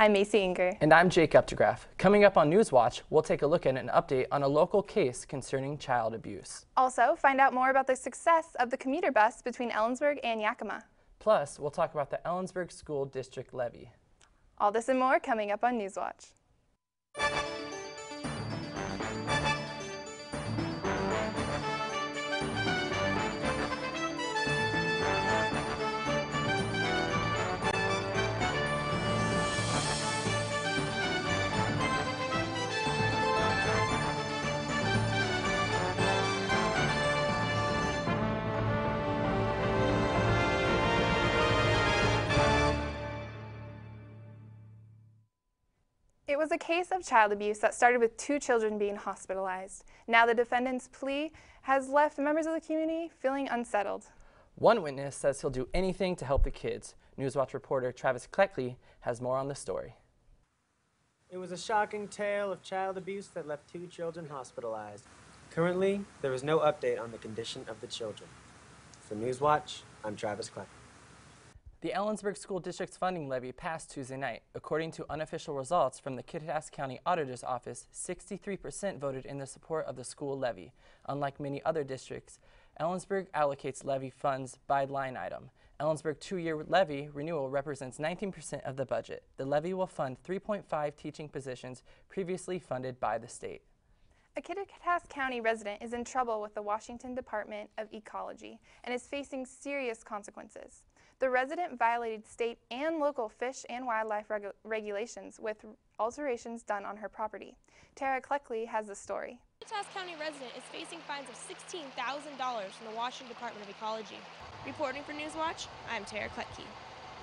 I'm Macy Inger. And I'm Jake Updegraff. Coming up on Newswatch, we'll take a look at an update on a local case concerning child abuse. Also, find out more about the success of the commuter bus between Ellensburg and Yakima. Plus, we'll talk about the Ellensburg School District levy. All this and more coming up on Newswatch. It was a case of child abuse that started with 2 children being hospitalized. Now the defendant's plea has left members of the community feeling unsettled. One witness says he'll do anything to help the kids. Newswatch reporter Travis Kleckley has more on the story. It was a shocking tale of child abuse that left 2 children hospitalized. Currently, there is no update on the condition of the children. For Newswatch, I'm Travis Kleckley. The Ellensburg School District's funding levy passed Tuesday night. According to unofficial results from the Kittitas County Auditor's Office, 63% voted in the support of the school levy. Unlike many other districts, Ellensburg allocates levy funds by line item. Ellensburg 2-year levy renewal represents 19% of the budget. The levy will fund 3.5 teaching positions previously funded by the state. A Kittitas County resident is in trouble with the Washington Department of Ecology and is facing serious consequences. The resident violated state and local fish and wildlife regulations with alterations done on her property. Tara Kleckley has the story. Kittitas County resident is facing fines of $16,000 from the Washington Department of Ecology. Reporting for Newswatch, I'm Tara Kleckley.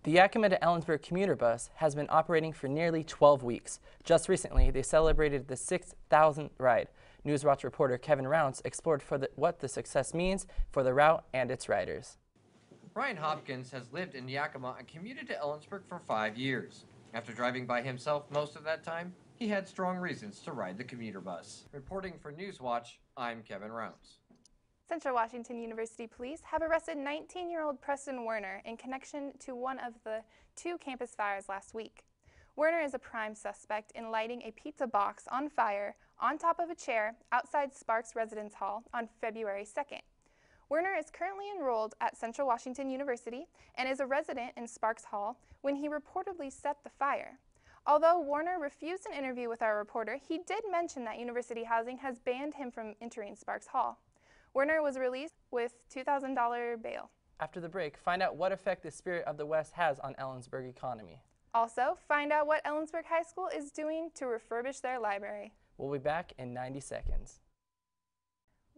The Yakima to Ellensburg commuter bus has been operating for nearly 12 weeks. Just recently, they celebrated the 6,000th ride. Newswatch reporter Kevin Rounce explored what the success means for the route and its riders. Brian Hopkins has lived in Yakima and commuted to Ellensburg for 5 years. After driving by himself most of that time, he had strong reasons to ride the commuter bus. Reporting for Newswatch, I'm Kevin Rounce. Central Washington University police have arrested 19-year-old Preston Werner in connection to one of the 2 campus fires last week. Werner is a prime suspect in lighting a pizza box on fire on top of a chair outside Sparks Residence Hall on February 2nd. Werner is currently enrolled at Central Washington University and is a resident in Sparks Hall when he reportedly set the fire. Although Werner refused an interview with our reporter, he did mention that University Housing has banned him from entering Sparks Hall. Werner was released with $2,000 bail. After the break, find out what effect the Spirit of the West has on Ellensburg economy. Also, find out what Ellensburg High School is doing to refurbish their library. We'll be back in 90 seconds.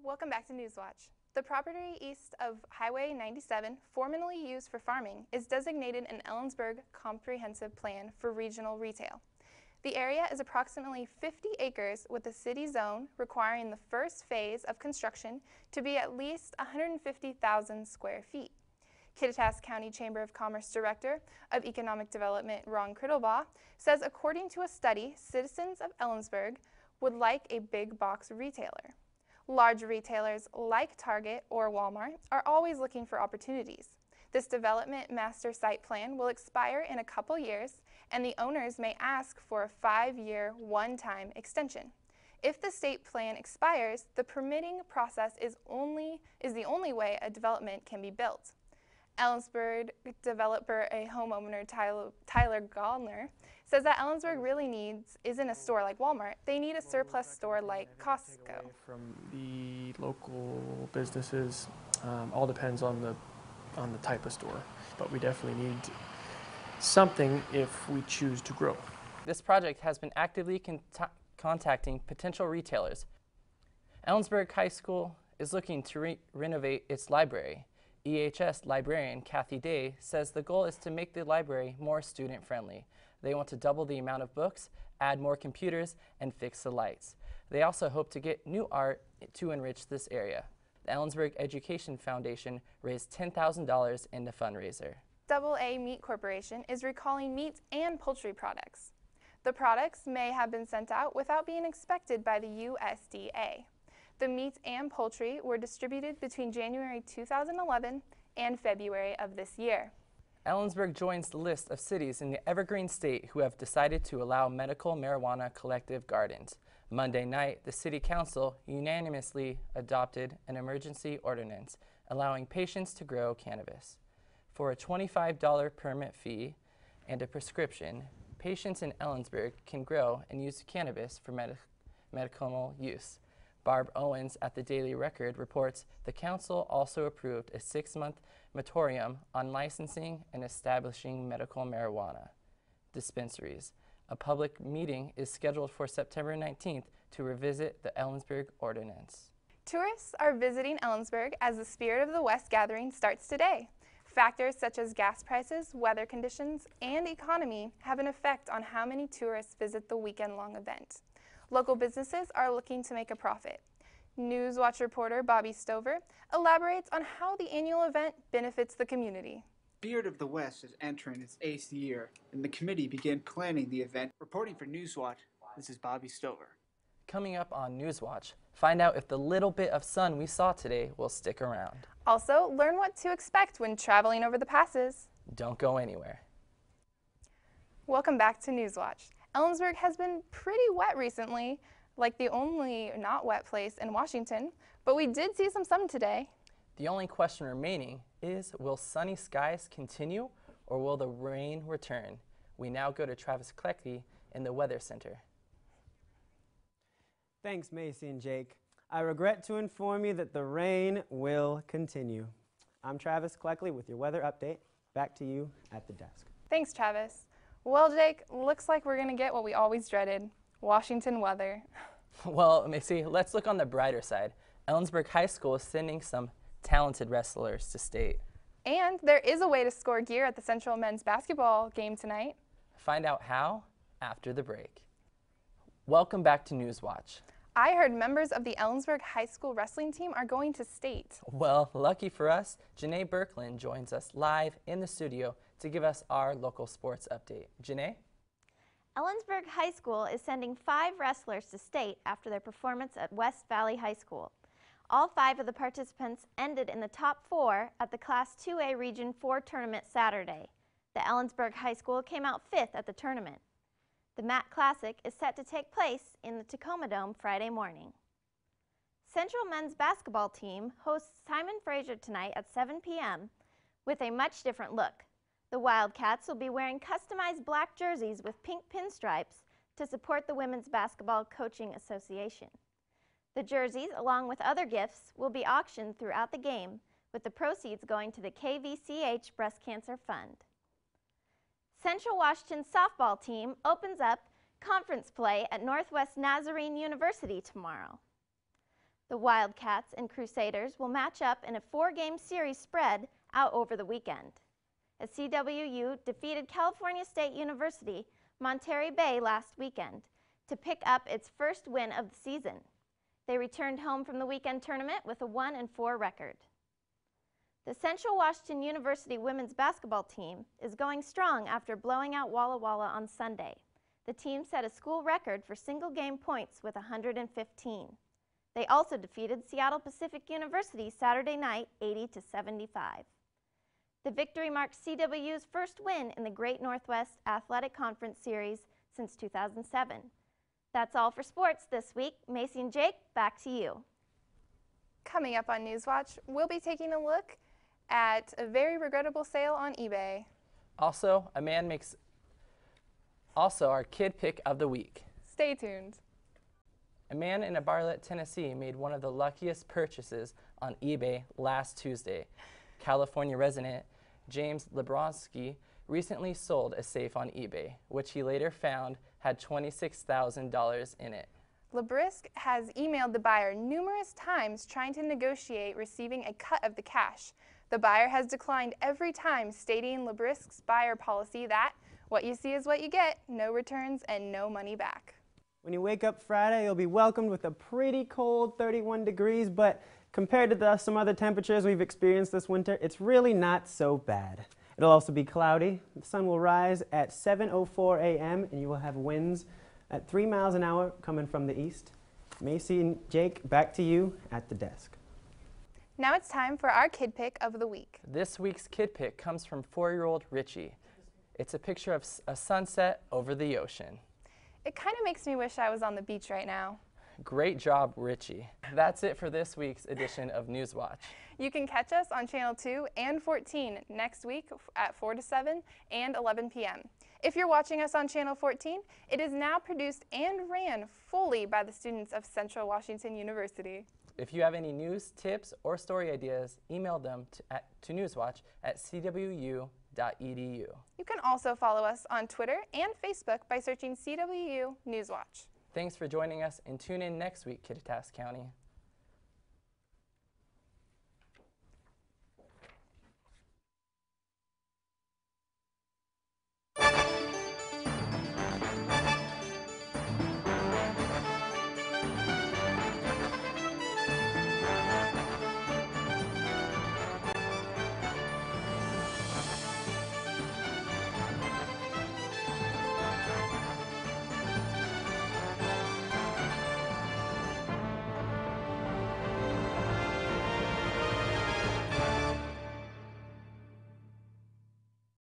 Welcome back to Newswatch. The property east of Highway 97, formerly used for farming, is designated an Ellensburg Comprehensive Plan for regional retail. The area is approximately 50 acres with a city zone requiring the first phase of construction to be at least 150,000 square feet. Kittitas County Chamber of Commerce Director of Economic Development Ron Crittlebaugh says according to a study, citizens of Ellensburg would like a big box retailer. Large retailers like Target or Walmart are always looking for opportunities. This development master site plan will expire in a couple years, and the owners may ask for a 5-year one-time extension. If the state plan expires, the permitting process is the only way a development can be built. Ellensburg developer and homeowner Tyler Gallner says that Ellensburg really isn't a store like Walmart. They need a surplus store like Costco. From the local businesses, all depends on the type of store, but we definitely need something if we choose to grow. This project has been actively contacting potential retailers. Ellensburg High School is looking to renovate its library. EHS librarian Kathy Day says the goal is to make the library more student-friendly. They want to double the amount of books, add more computers, and fix the lights. They also hope to get new art to enrich this area. The Ellensburg Education Foundation raised $10,000 in the fundraiser. AA Meat Corporation is recalling meat and poultry products. The products may have been sent out without being inspected by the USDA. The meat and poultry were distributed between January 2011 and February of this year. Ellensburg joins the list of cities in the Evergreen State who have decided to allow medical marijuana collective gardens. Monday night, the City Council unanimously adopted an emergency ordinance allowing patients to grow cannabis. For a $25 permit fee and a prescription, patients in Ellensburg can grow and use cannabis for medical use. Barb Owens at the Daily Record reports the council also approved a 6-month moratorium on licensing and establishing medical marijuana dispensaries. A public meeting is scheduled for September 19th to revisit the Ellensburg ordinance. Tourists are visiting Ellensburg as the Spirit of the West gathering starts today. Factors such as gas prices, weather conditions, and economy have an effect on how many tourists visit the weekend-long event. Local businesses are looking to make a profit. Newswatch reporter Bobby Stover elaborates on how the annual event benefits the community. Spirit of the West is entering its 8th year, and the committee began planning the event. Reporting for Newswatch, this is Bobby Stover. Coming up on Newswatch, find out if the little bit of sun we saw today will stick around. Also, learn what to expect when traveling over the passes. Don't go anywhere. Welcome back to Newswatch. Ellensburg has been pretty wet recently, like the only not wet place in Washington, but we did see some sun today. The only question remaining is, will sunny skies continue or will the rain return? We now go to Travis Kleckley in the Weather Center. Thanks, Macy and Jake. I regret to inform you that the rain will continue. I'm Travis Kleckley with your weather update. Back to you at the desk. Thanks, Travis. Well, Jake, looks like we're going to get what we always dreaded, Washington weather. Well, Macy, let's look on the brighter side. Ellensburg High School is sending some talented wrestlers to state. And there is a way to score gear at the Central men's basketball game tonight. Find out how after the break. Welcome back to Newswatch. I heard members of the Ellensburg High School wrestling team are going to state. Well, lucky for us, Janae Birkland joins us live in the studio to give us our local sports update. Janae? Ellensburg High School is sending 5 wrestlers to state after their performance at West Valley High School. All 5 of the participants ended in the top 4 at the Class 2A Region 4 tournament Saturday. The Ellensburg High School came out 5th at the tournament. The MAC Classic is set to take place in the Tacoma Dome Friday morning. Central men's basketball team hosts Simon Fraser tonight at 7 p.m. with a much different look. The Wildcats will be wearing customized black jerseys with pink pinstripes to support the Women's Basketball Coaching Association. The jerseys, along with other gifts, will be auctioned throughout the game, with the proceeds going to the KVCH Breast Cancer Fund. Central Washington softball team opens up conference play at Northwest Nazarene University tomorrow. The Wildcats and Crusaders will match up in a 4-game series spread out over the weekend. As CWU defeated California State University, Monterey Bay last weekend to pick up its first win of the season. They returned home from the weekend tournament with a 1-4 record. The Central Washington University women's basketball team is going strong after blowing out Walla Walla on Sunday. The team set a school record for single-game points with 115. They also defeated Seattle Pacific University Saturday night 80-75. The victory marked CWU's first win in the Great Northwest Athletic Conference Series since 2007. That's all for sports this week. Macy and Jake, back to you. Coming up on Newswatch, we'll be taking a look at a very regrettable sale on eBay. Also, our kid pick of the week. Stay tuned. A man in Bartlett, Tennessee made one of the luckiest purchases on eBay last Tuesday. California resident James Lebronsky recently sold a safe on eBay, which he later found had $26,000 in it. Lebrisk has emailed the buyer numerous times trying to negotiate receiving a cut of the cash. The buyer has declined every time, stating Lebrisk's buyer policy that what you see is what you get, no returns and no money back. When you wake up Friday, you'll be welcomed with a pretty cold 31 degrees, but compared to some other temperatures we've experienced this winter, it's really not so bad. It'll also be cloudy. The sun will rise at 7:04 a.m. and you will have winds at 3 miles an hour coming from the east. Macy and Jake, back to you at the desk. Now it's time for our kid pick of the week. This week's kid pick comes from 4-year-old Richie. It's a picture of a sunset over the ocean. It kind of makes me wish I was on the beach right now. Great job, Richie. That's it for this week's edition of Newswatch. You can catch us on Channel 2 and 14 next week at 4 to 7 and 11 p.m. If you're watching us on Channel 14, it is now produced and ran fully by the students of Central Washington University. If you have any news, tips, or story ideas, email them to newswatch@cwu.edu. You can also follow us on Twitter and Facebook by searching CWU Newswatch. Thanks for joining us, and tune in next week, Kittitas County.